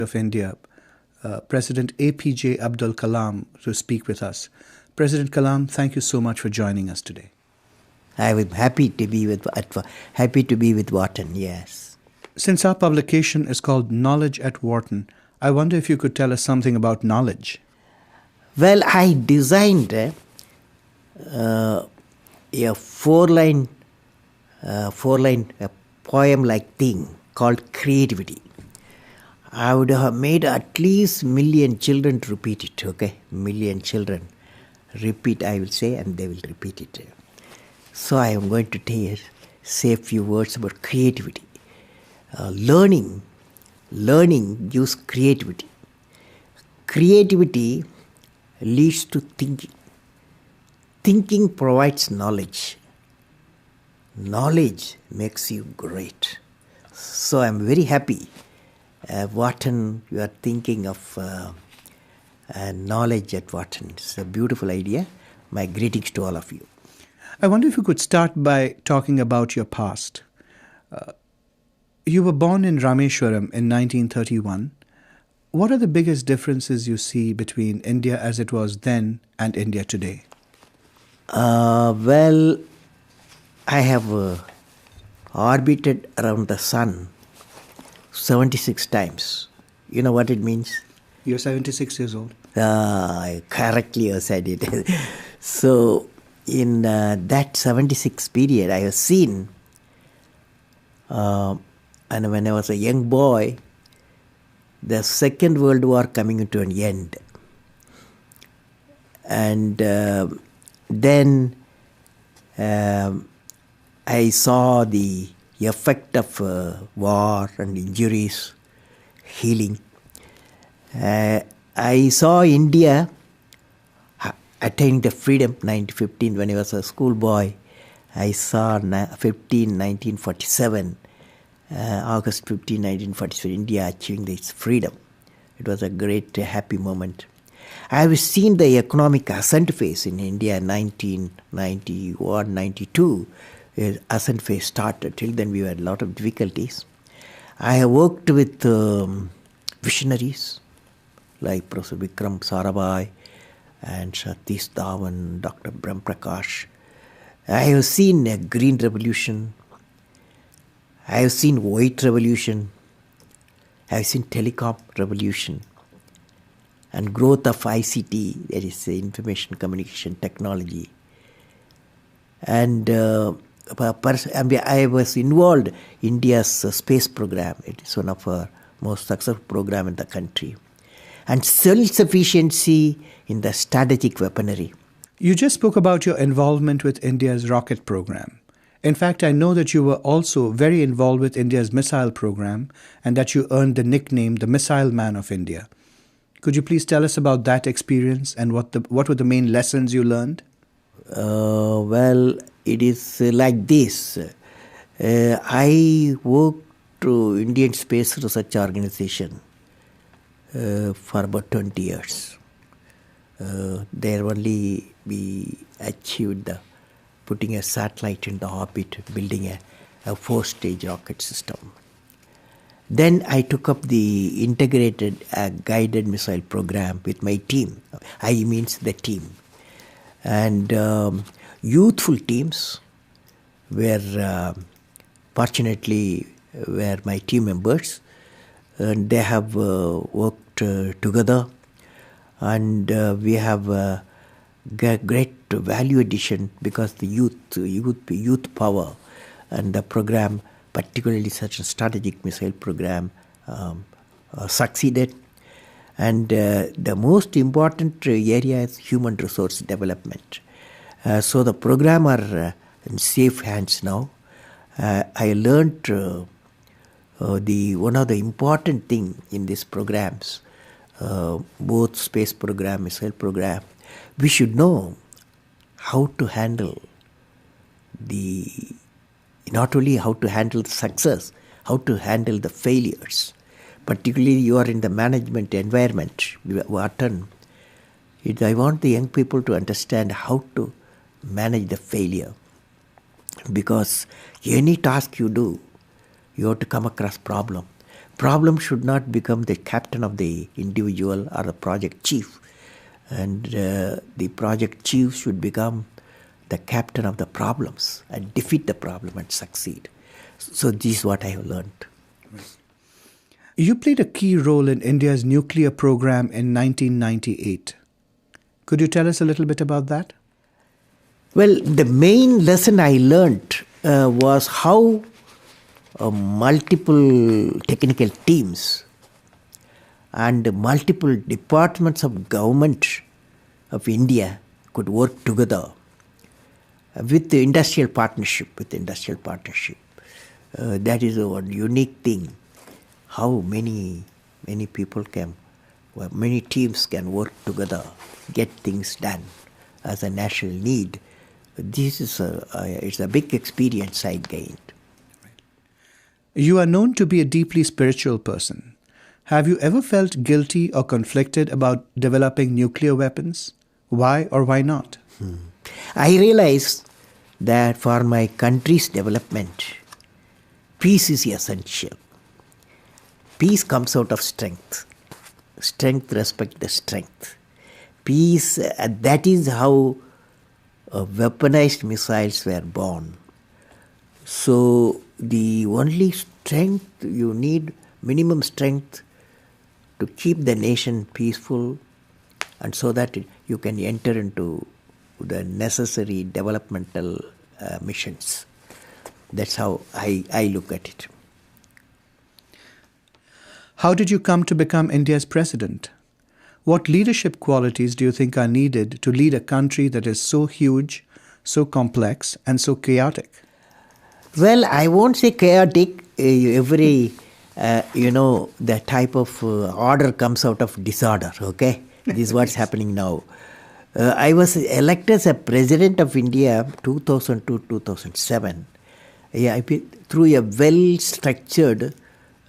of India, President APJ Abdul Kalam, to speak with us. President Kalam, thank you so much for joining us today. I was happy to be with Wharton. Yes. Since our publication is called Knowledge at Wharton, I wonder if you could tell us something about knowledge. Well, I designed a four-line poem-like thing called creativity. I would have made at least million children to repeat it. Okay, million children repeat. I will say, and they will repeat it. So I am going to say a few words about creativity. Learning gives creativity. Creativity leads to thinking. Thinking provides knowledge. Knowledge makes you great. So I am very happy. Wharton, you are thinking of knowledge at Wharton. It's a beautiful idea. My greetings to all of you. I wonder if you could start by talking about your past. You were born in Rameshwaram in 1931. What are the biggest differences you see between India as it was then and India today? Well, I have orbited around the sun 76 times. You know what it means? You're 76 years old. Correctly you said it. So, in that 76 period, I have seen, and when I was a young boy, the Second World War coming to an end. And then I saw the effect of war and injuries, healing. I saw India attaining the freedom 1915 when I was a schoolboy. I saw 1947, August 15, 1947, India achieving its freedom. It was a great, happy moment. I have seen the economic ascent phase in India in 1991, 92. Ascent phase started. Till then we had a lot of difficulties. I have worked with visionaries like Professor Vikram Sarabhai and Satish Dhawan, Dr. Brahm Prakash. I have seen a green revolution. I have seen white revolution. I have seen telecom revolution and growth of ICT, that is information communication technology. And I was involved in India's space program. It is one of our most successful program in the country. And self-sufficiency in the strategic weaponry. You just spoke about your involvement with India's rocket program. In fact, I know that you were also very involved with India's missile program and that you earned the nickname the Missile Man of India. Could you please tell us about that experience and what were the main lessons you learned? Well, it is like this. I worked to Indian Space Research Organization for about 20 years. There only we achieved putting a satellite into orbit, building a 4-stage rocket system. Then I took up the integrated guided missile program with my team. I means the team. And youthful teams fortunately were my team members. And they have worked together. And we have great value addition because the youth power and the program, particularly such a strategic missile program, succeeded. And the most important area is human resource development. So the program are in safe hands now. I learned one of the important thing in these programs, both space program, missile program, we should know how to handle not only how to handle the success, how to handle the failures. Particularly you are in the management environment, Wharton. I want the young people to understand how to manage the failure. Because any task you do, you have to come across problem. problem should not become the captain of the individual or the project chief. And the project chief should become the captain of the problems and defeat the problem and succeed. So this is what I have learned. You played a key role in India's nuclear program in 1998. Could you tell us a little bit about that? Well, the main lesson I learned was how multiple technical teams and multiple departments of government of India could work together with the industrial partnership. That is a unique thing. How many people many teams can work together, get things done as a national need. This is it's a big experience I gained. You are known to be a deeply spiritual person. Have you ever felt guilty or conflicted about developing nuclear weapons? Why or why not? I realized that for my country's development, peace is essential. Peace comes out of strength. Strength respects the strength. Peace, that is how weaponized missiles were born. So the only strength you need, minimum strength to keep the nation peaceful, and so that you can enter into the necessary developmental missions. That's how I look at it. How did you come to become India's president? What leadership qualities do you think are needed to lead a country that is so huge, so complex, and so chaotic? Well, I won't say chaotic. Every, the type of order comes out of disorder, okay? This is what's happening now. I was elected as a president of India 2002-2007 through a well-structured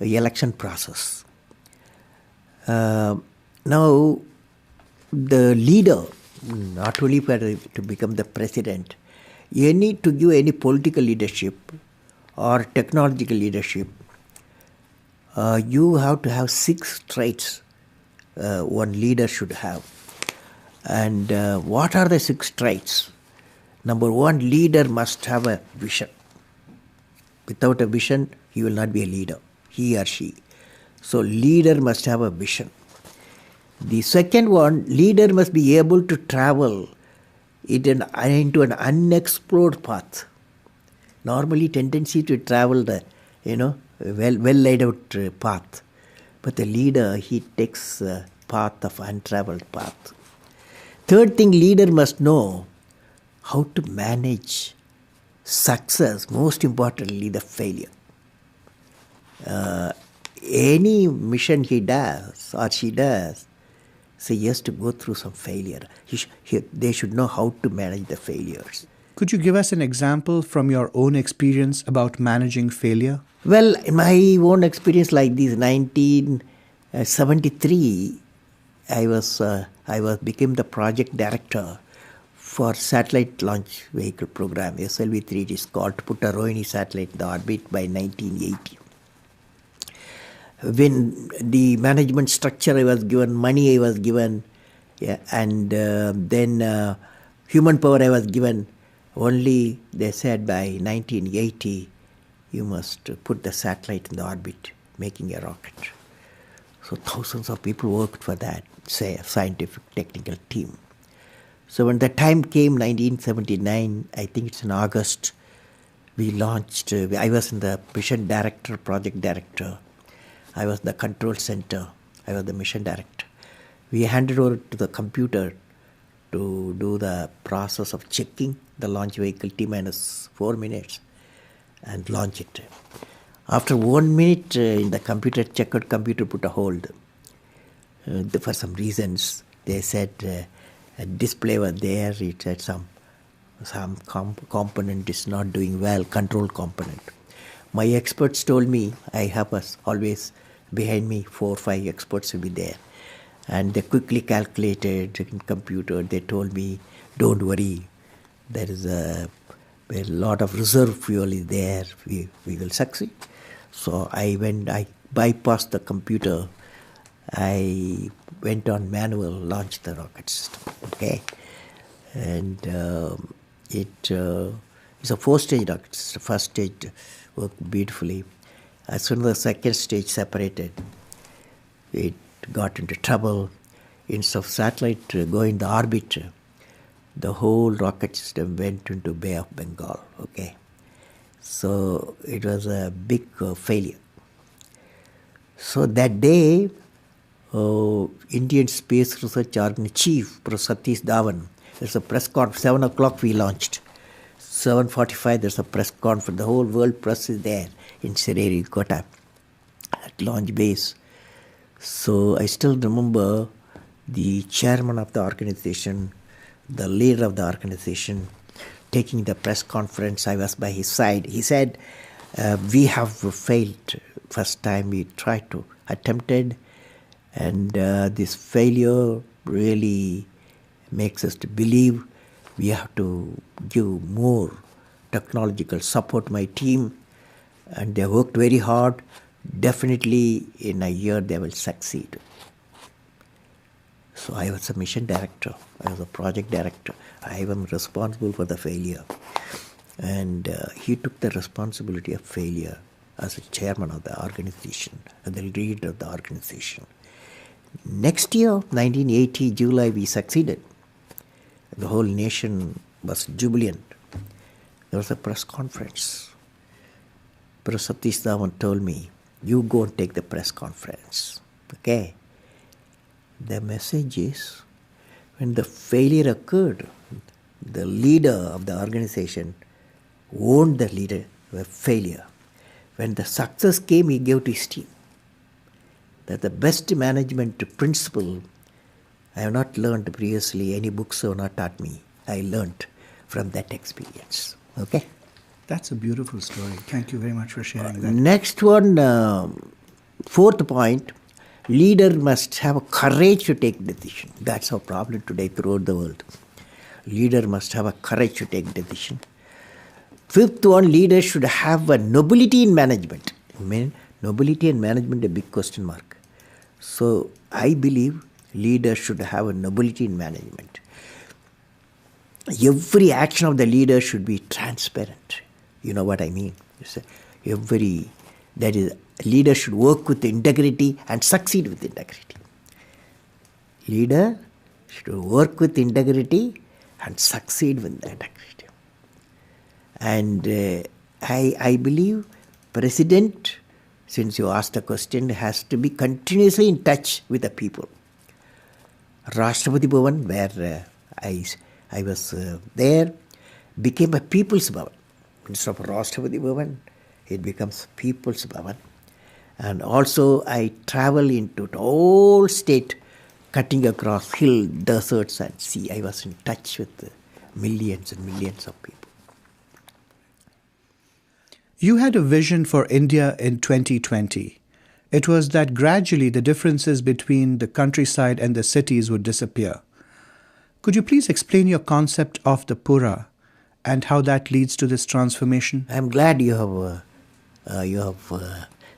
election process. Now, the leader, not only to become the president, you need to give any political leadership or technological leadership. You have to have 6 traits one leader should have. And what are the 6 traits? Number 1, leader must have a vision. Without a vision, he will not be a leader, he or she. So leader must have a vision. The second one, leader must be able to travel into an unexplored path. Normally tendency to travel the, well laid out path. But the leader, he takes a path of untraveled path. Third thing, leader must know how to manage success, most importantly the failure. Any mission he does or she does, so he has to go through some failure. They should know how to manage the failures. Could you give us an example from your own experience about managing failure? Well, in my own experience like this, 1973, I became the project director for satellite launch vehicle program, SLV-3. It is called, to put a Rohini satellite in the orbit by 1980. When the management structure I was given, money I was given, and then human power I was given, only they said by 1980, you must put the satellite in the orbit, making a rocket. So thousands of people worked for that, say a scientific technical team. So when the time came, 1979, I think it's in August, we launched, I was in the mission director, project director. I was the control center. I was the mission director. We handed over to the computer to do the process of checking the launch vehicle T-minus 4 minutes and launch it. After 1 minute, in the computer, checkered computer put a hold. For some reasons, they said a display was there. It said some component is not doing well, control component. My experts told me, I have always behind me 4 or 5 experts will be there. And they quickly calculated in computer. They told me, don't worry, there is a lot of reserve fuel is there. We will succeed. So I bypass the computer. I went on manual, launched the rocket system. Okay, and it's a 4-stage rocket system. First stage worked beautifully. As soon as the second stage separated, it got into trouble. Instead of satellite going the orbit, the whole rocket system went into Bay of Bengal. Okay, so it was a big failure. So that day, Indian Space Research Organization Chief, Professor Satish Dhawan, there's a press conference, 7 o'clock we launched. 7:45 there's a press conference, the whole world press is there in Sririkota at launch base. So I still remember the chairman of the organization, the leader of the organization, taking the press conference. I was by his side. He said, we have failed. First time we tried to attempted, and this failure really makes us to believe we have to give more technological support to my team, and they worked very hard. Definitely in a year they will succeed. So I was a mission director, I was a project director, I am responsible for the failure. And he took the responsibility of failure as a chairman of the organization, and the leader of the organization. Next year, 1980, July, we succeeded. The whole nation was jubilant. There was a press conference. Professor Satish Dhawan told me, you go and take the press conference. Okay. The message is, when the failure occurred, the leader of the organization owned the failure. When the success came, he gave to his team. That the best management principle I have not learned previously, any books have not taught me. I learned from that experience. Okay? That's a beautiful story. Thank you very much for sharing that. Next one, fourth point, leader must have courage to take decision. That's our problem today throughout the world. Leader must have a courage to take decision. Fifth one, leader should have a nobility in management. I mean, nobility in management, a big question mark. So I believe leader should have a nobility in management. Every action of the leader should be transparent. You know what I mean? That is, leader should work with integrity and succeed with integrity. Leader should work with integrity and succeed with integrity. And I believe president, since you asked the question, has to be continuously in touch with the people. Rashtrapati Bhavan, where I was there, became a People's Bhavan. Instead of Rashtrapati Bhavan, it becomes People's Bhavan. And also I travel into the whole state, cutting across hill, deserts and sea. I was in touch with millions and millions of people. You had a vision for India in 2020. It was that gradually the differences between the countryside and the cities would disappear. Could you please explain your concept of the Pura and how that leads to this transformation? I'm glad you have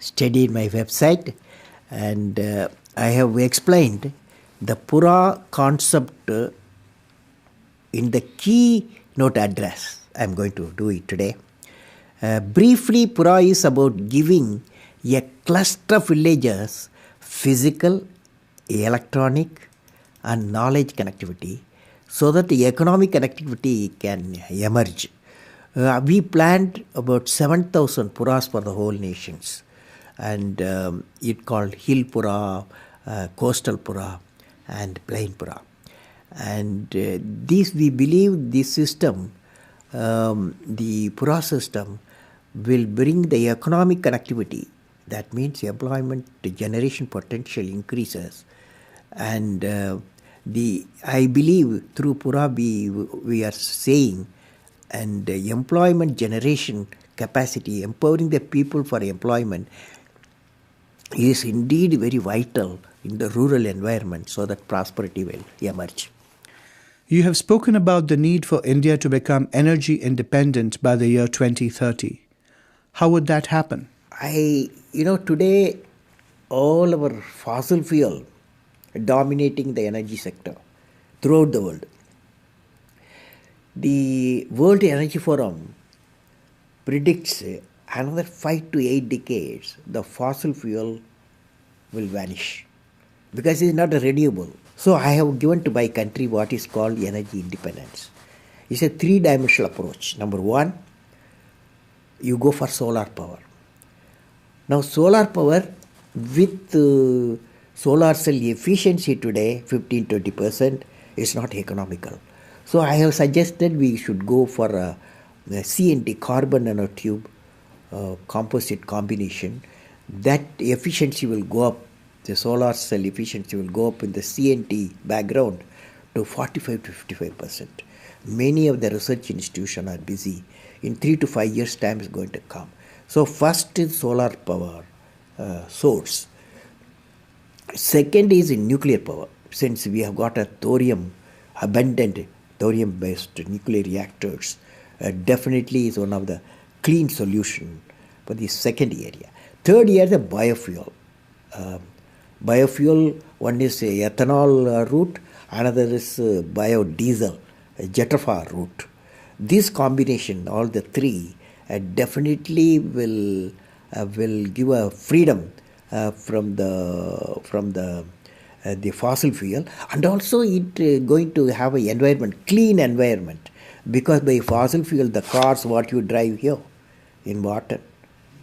studied my website, and I have explained the Pura concept in the keynote address. I'm going to do it today. Briefly, Pura is about giving a cluster of villages physical, electronic and knowledge connectivity so that the economic connectivity can emerge. We planned about 7,000 Puras for the whole nations, and it called Hill Pura, Coastal Pura and Plain Pura. And we believe this system, the Pura system, will bring the economic connectivity. That means employment generation potential increases. And I believe through Pura we are saying, and employment generation capacity, empowering the people for employment is indeed very vital in the rural environment so that prosperity will emerge. You have spoken about the need for India to become energy independent by the year 2030. How would that happen? Today all our fossil fuel dominating the energy sector throughout the world. The World Energy Forum predicts another 5 to 8 decades the fossil fuel will vanish because it is not renewable. So I have given to my country what is called energy independence. It's a three-dimensional approach. Number one, you go for solar power. Now solar power with solar cell efficiency today, 15-20%, is not economical. So I have suggested we should go for a CNT, carbon nanotube composite combination. That efficiency will go up, the solar cell efficiency will go up in the CNT background to 45 to 55%. Many of the research institutions are busy. In 3 to 5 years' time is going to come. So first is solar power source. Second is in nuclear power. Since we have got a abundant thorium-based nuclear reactors, definitely is one of the clean solution for the second area. Third area is the biofuel. Biofuel, one is ethanol route, another is biodiesel, jetafar route. This combination, all the three, definitely will give a freedom from the fossil fuel, and also it going to have an environment, clean environment, because by fossil fuel the cars what you drive here in Wharton,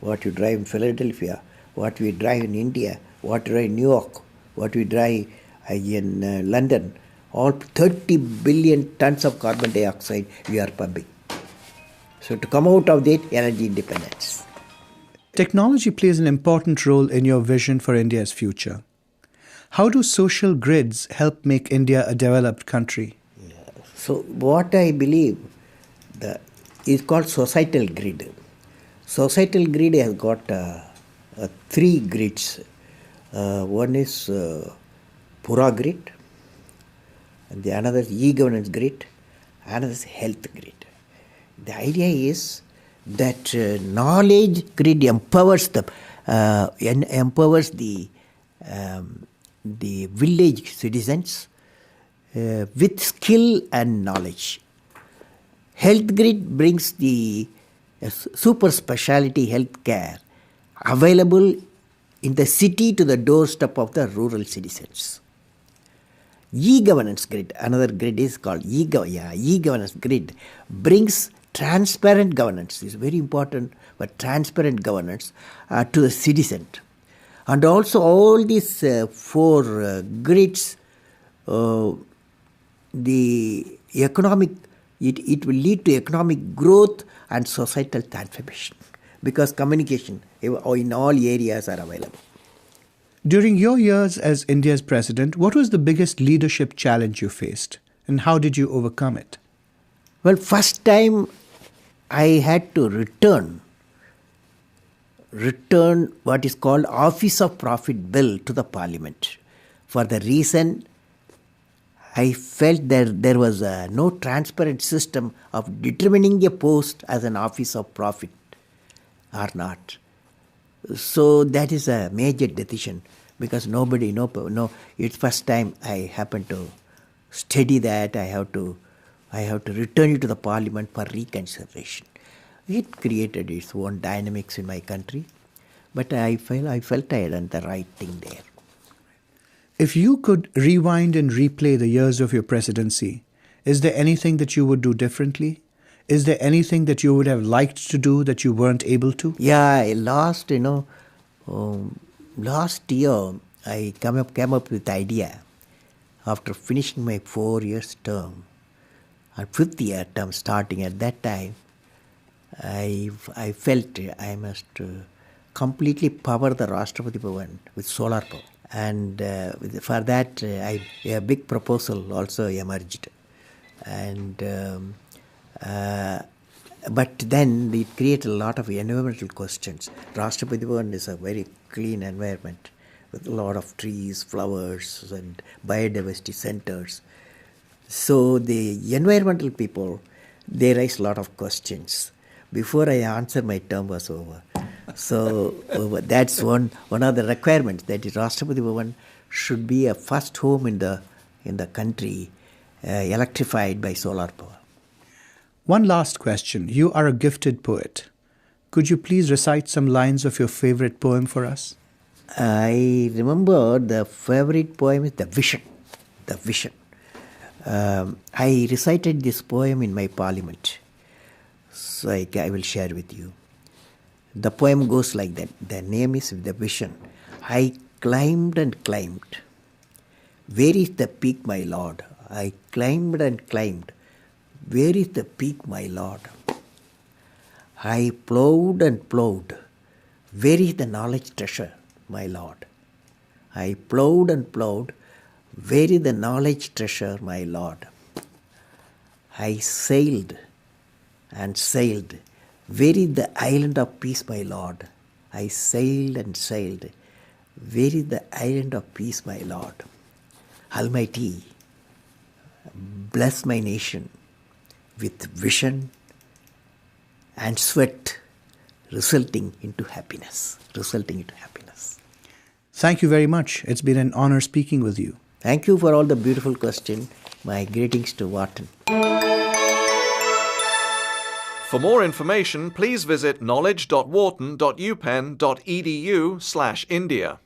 what you drive in Philadelphia, what we drive in India, what we drive in New York, what we drive in London, all 30 billion tons of carbon dioxide we are pumping. So to come out of that, energy independence. Technology plays an important role in your vision for India's future. How do social grids help make India a developed country? So what I believe is called societal grid. Societal grid has got three grids. One is Pura grid, and the another is e-governance grid, another is health grid. The idea is that knowledge grid empowers the village citizens with skill and knowledge. Health grid brings the super specialty health care available in the city to the doorstep of the rural citizens. E-governance grid, another grid is called e-governance grid, brings transparent governance. It's very important, but transparent governance to the citizen. And also all these four grids, the economic, it will lead to economic growth and societal transformation, because communication in all areas are available. During your years as India's president, what was the biggest leadership challenge you faced, and how did you overcome it? Well, first time I had to return what is called Office of Profit Bill to the Parliament. For the reason I felt that there was no transparent system of determining a post as an Office of Profit or not. So that is a major decision, because it's first time I happened to study that. I have to return it to the Parliament for reconsideration. It created its own dynamics in my country, but I felt I had done the right thing there. If you could rewind and replay the years of your presidency, is there anything that you would do differently? Is there anything that you would have liked to do that you weren't able to? Yeah, last year I came up with the idea after finishing my 4 years term and 5th year term starting at that time. I felt I must completely power the Rashtrapati Bhavan with solar power. And for that, a big proposal also emerged. And but then it created a lot of environmental questions. Rashtrapati Bhavan is a very clean environment with a lot of trees, flowers, and biodiversity centers. So the environmental people, they raised a lot of questions. Before I answered, my term was over. So that's one of the requirements. That is, Rashtrapati Bhavan should be a first home in the country electrified by solar power. One last question. You are a gifted poet. Could you please recite some lines of your favorite poem for us? I remember the favorite poem is The Vision. The Vision. I recited this poem in my parliament. So I will share with you. The poem goes like that. The name is The Vision. I climbed and climbed. Where is the peak, my lord? I climbed and climbed. Where is the peak, my lord? I plowed and plowed. Where is the knowledge treasure, my lord? I plowed and plowed. Where is the knowledge treasure, my lord? I sailed and sailed. Where is the island of peace, my lord? I sailed and sailed. Where is the island of peace, my lord? Almighty, bless my nation with vision and sweat resulting into happiness. Thank you very much. It's been an honor speaking with you. Thank you for all the beautiful questions. My greetings to Wharton. For more information, please visit knowledge.wharton.upenn.edu/India.